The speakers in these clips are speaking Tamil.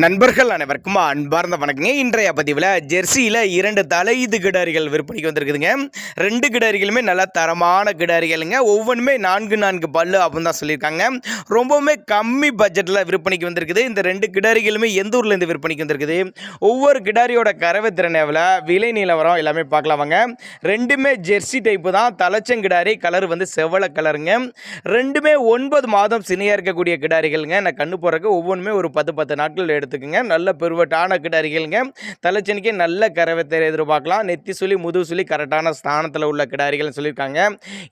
நண்பர்கள் அனைவருக்கும் அன்பார்ந்த வணக்கங்க. இன்றைய பதிவில் ஜெர்சியில் 2 தலையீது கிடாரிகள் விற்பனைக்கு வந்திருக்குதுங்க. 2 கிடாரிகளுமே நல்ல தரமான கிடாரிகளுங்க. ஒவ்வொன்றுமே 4 பல்லு அப்படின்னு தான் சொல்லியிருக்காங்க. ரொம்பவுமே கம்மி பட்ஜெட்டில் விற்பனைக்கு வந்திருக்குது. இந்த 2 கிடாரிகளுமே எந்த ஊர்லேருந்து விற்பனைக்கு வந்திருக்குது, ஒவ்வொரு கிடாரியோட கறவை திறன் எவ்வளோ, விலை நிலவரம் எல்லாமே பார்க்கலாம் வாங்க. ரெண்டுமே ஜெர்சி டைப்பு தான். தலைச்சங்கிடாரி கலர் வந்து செவல கலருங்க. ரெண்டுமே 9 மாதம் சினையாக இருக்கக்கூடிய கிடாரிகளுங்க. நான் கண்ணு போடுறதுக்கு ஒவ்வொன்றுமே ஒரு 10 நாட்கள் எடுத்துக்கங்க. நல்ல பெருவட்டான கிடாரிகளுங்க. தலைச்சனிக்கு நல்ல கறவை எதிர்பார்க்கலாம். நெத்தி சுழி முதுகு சுழி கரெக்டான ஸ்தானத்தில் உள்ள கிடாரிகள் சொல்லியிருக்காங்க.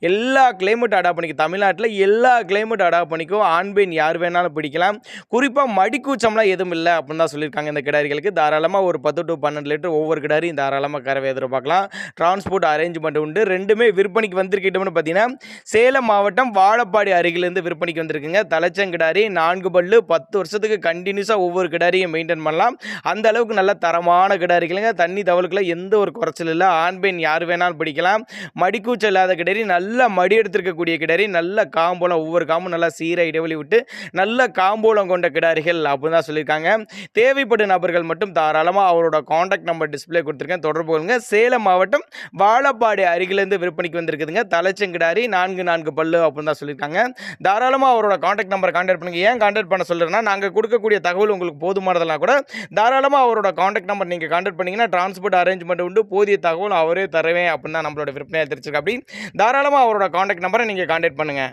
எல்லா கிளைமேட் அடாப்ட் பண்ணிக்கும். தமிழ்நாட்டில் எல்லா கிளைமேட் அடாப்ட் பண்ணிக்கும். ஆண் பெண் யார் வேணாலும் பிடிக்கலாம். குறிப்பாக மடிக்கூச்சம்லாம் எதுவும் இல்லை அப்படின்னு தான் சொல்லியிருக்காங்க. இந்த கிடாரிகளுக்கு தாராளமாக ஒரு 10 to 12 லிட்டர் ஒவ்வொரு கிடாரியும் தாராளமாக கறவை எதிர்பார்க்கலாம். டிரான்ஸ்போர்ட் அரேஞ்ச்மெண்ட் உண்டு. ரெண்டுமே விற்பனைக்கு வந்திருக்கிட்டோம்னு பார்த்தீங்கன்னா சேலம் மாவட்டம் வாழப்பாடி அருகிலிருந்து விற்பனைக்கு வந்திருக்குங்க. தலைச்சங்கிடாரி 4 பல்லு 10 வருஷத்துக்கு கண்டினியூஸாக ஒவ்வொரு கிடாரியும் மெயின்டைன் பண்ணலாம். அந்த அளவுக்கு நல்ல தரமான கிடாரிகளுங்க. தண்ணி தவளுக்குள்ள எந்த ஒரு குறைச்சல் இல்லை. ஆண் பெண் யார் வேணாலும் பிடிக்கலாம். மடிக்கூச்சல் இல்லாத கிடாரி, நல்ல மடி எடுத்திருக்கக்கூடிய கிடாரி, நல்ல காம்போலம் ஒவ்வொரு காம்பும் நல்லா சீராக இடைவெளி விட்டு நல்ல காம்போலம் கொண்ட கிடாரிகள் அப்படின்னு தான் சொல்லியிருக்காங்க. தேவைப்படும் நபர்கள் மட்டும் தாராளமாக அவரோட காண்டாக்ட் நம்பர் டிஸ்பிளே கொடுத்துருக்கேன், தொடர்பு கொள்ளுங்க. சேலம் மாவட்டம் வாழப்பாடி அருகிலிருந்து விற்பனைக்கு வந்திருக்குதுங்க. தலைச்சங்கிடாரி 4 பல்லு அப்படின்னு தான் சொல்லியிருக்காங்க. தாராளமாக அவரோட காண்டாக்ட் நம்பர் கான்டாக்ட் பண்ணுங்க. ஏன் கான்டாக்ட் பண்ண சொல்கிறேன்னா, நாங்கள் கொடுக்கக்கூடிய தகவல் உங்களுக்கு போதுமானதெல்லாம் கூட தாராளமாக அவரோட காண்டாக்ட் நம்பர் நீங்கள் கான்டாக்ட் பண்ணிங்கன்னா டிரான்ஸ்போர்ட் அரேஞ்ச்மெண்ட் உண்டு. போதிய தகவல் அவரே தருவேன் அப்படின்னு தான் நம்மளோட விற்பனையை தெரிஞ்சிருக்கா. அப்படி தாராளமாக அவரோட காண்டாக்ட் நம்பரை நீங்கள் கான்டாக்ட் பண்ணுங்கள்.